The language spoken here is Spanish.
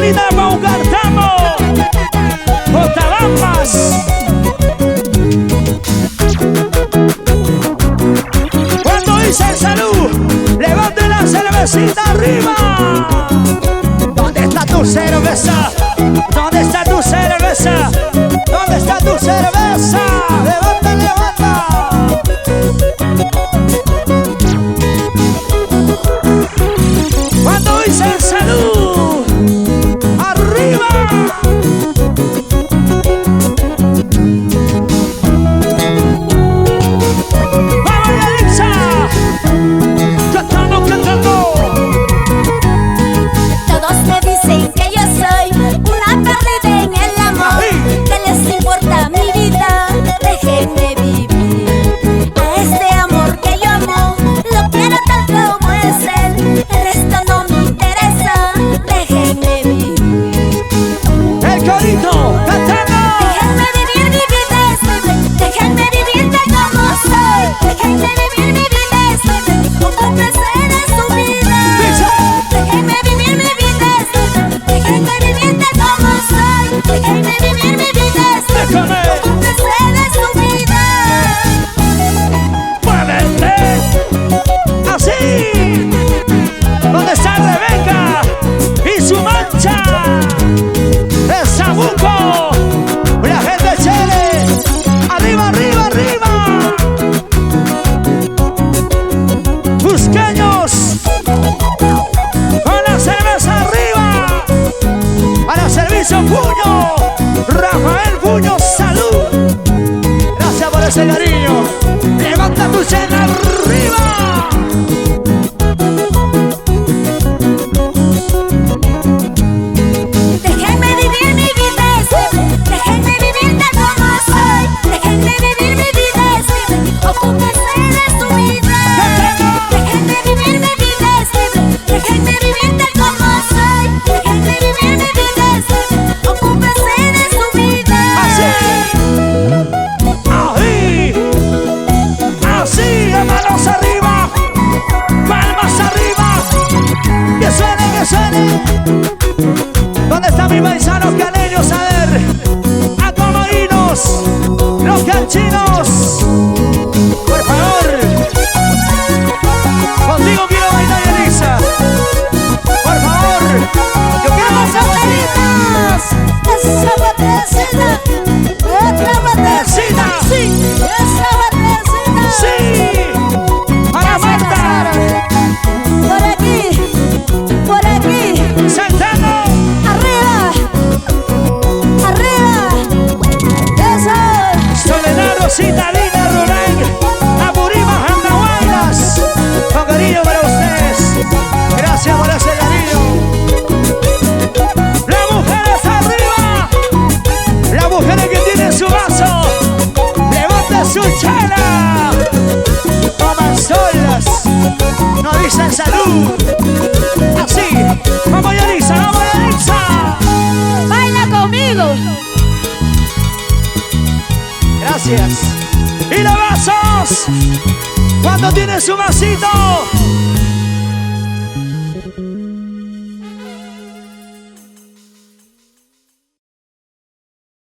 bonita de Paucartamo, Cotabambas. Cuando dice salud, levante la cervecita arriba. ¿Dónde está tu cerveza? ¿Dónde está tu cerveza? ¿Dónde está tu cerveza? Levanta, levanta. Cuando dice salud, arriba. ¡Vamos, Yalitza! ¡Cantando, cantando! Todos me dicen que yo soy una perdida en el amor. ¿Qué les importa mi vida? Déjenme vivir. A este amor que yo amo, lo quiero tal como es él. El resto no me interesa. Déjenme vivir. ¡El corito! ¡Cantando! Déjenme vivir mi vida es libre. Déjenme vivir tal como soy. Déjenme vivir mi vida es libre. Ocúpense de su vida. Déjenme vivir mi vida es libre. Déjenme vivir tal como soy. Déjenme vivir mi vida es libre. Ocúpense de su vida. ¡Muévete! ¡Así! ¿Dónde está Rebeca y su mancha? ¡El Sabuco! ¡La gente chévere! ¡Arriba, arriba, arriba! ¡Busqueños! ¡Con la cerveza arriba! ¡Para servicio Puño! ¡Rafael Puño, salud! ¡Gracias por ese cariño! ¡Levanta tu cena arriba! Déjenme vivir mi vida es libre. Déjenme vivir tal como soy. Déjenme vivir mi vida es libre. Ocúpense de su vida. Déjenme vivir mi vida es libre. Déjenme vivir tal como soy. Déjenme vivir mi vida es libre. Ocúpense de su vida. ¡Así! ¡Así! ¡Manos arriba! ¡Palmas arriba! ¡Que suene, que suene! ¿Dónde están mis paisanos caleños? A ver, acomodinos, los canchinos, por favor. Contigo quiero bailar, Yalitza. Por favor, yo quiero ¡Esa batecita! ¡Otra batecita! ¡Sí! ¡Esa batecita! ¡Sí! ¡Para Marta! Por aquí, por aquí. ¡Sentado! ¡Arriba! ¡Arriba! ¡Eso! Soledad, Rosita, Lina, Rurán, Apurimas, Andahuaylas. Con cariño para ustedes. Gracias por ese cariño. Las mujeres arriba. Las mujeres que tienen su vaso. Levanten su chela. Toman solas. No dicen salud. Así. Vamos, Yalitza, vamos, Yalitza. ¡Baila conmigo! Gracias. Y los vasos. Cuando tienen su vasito.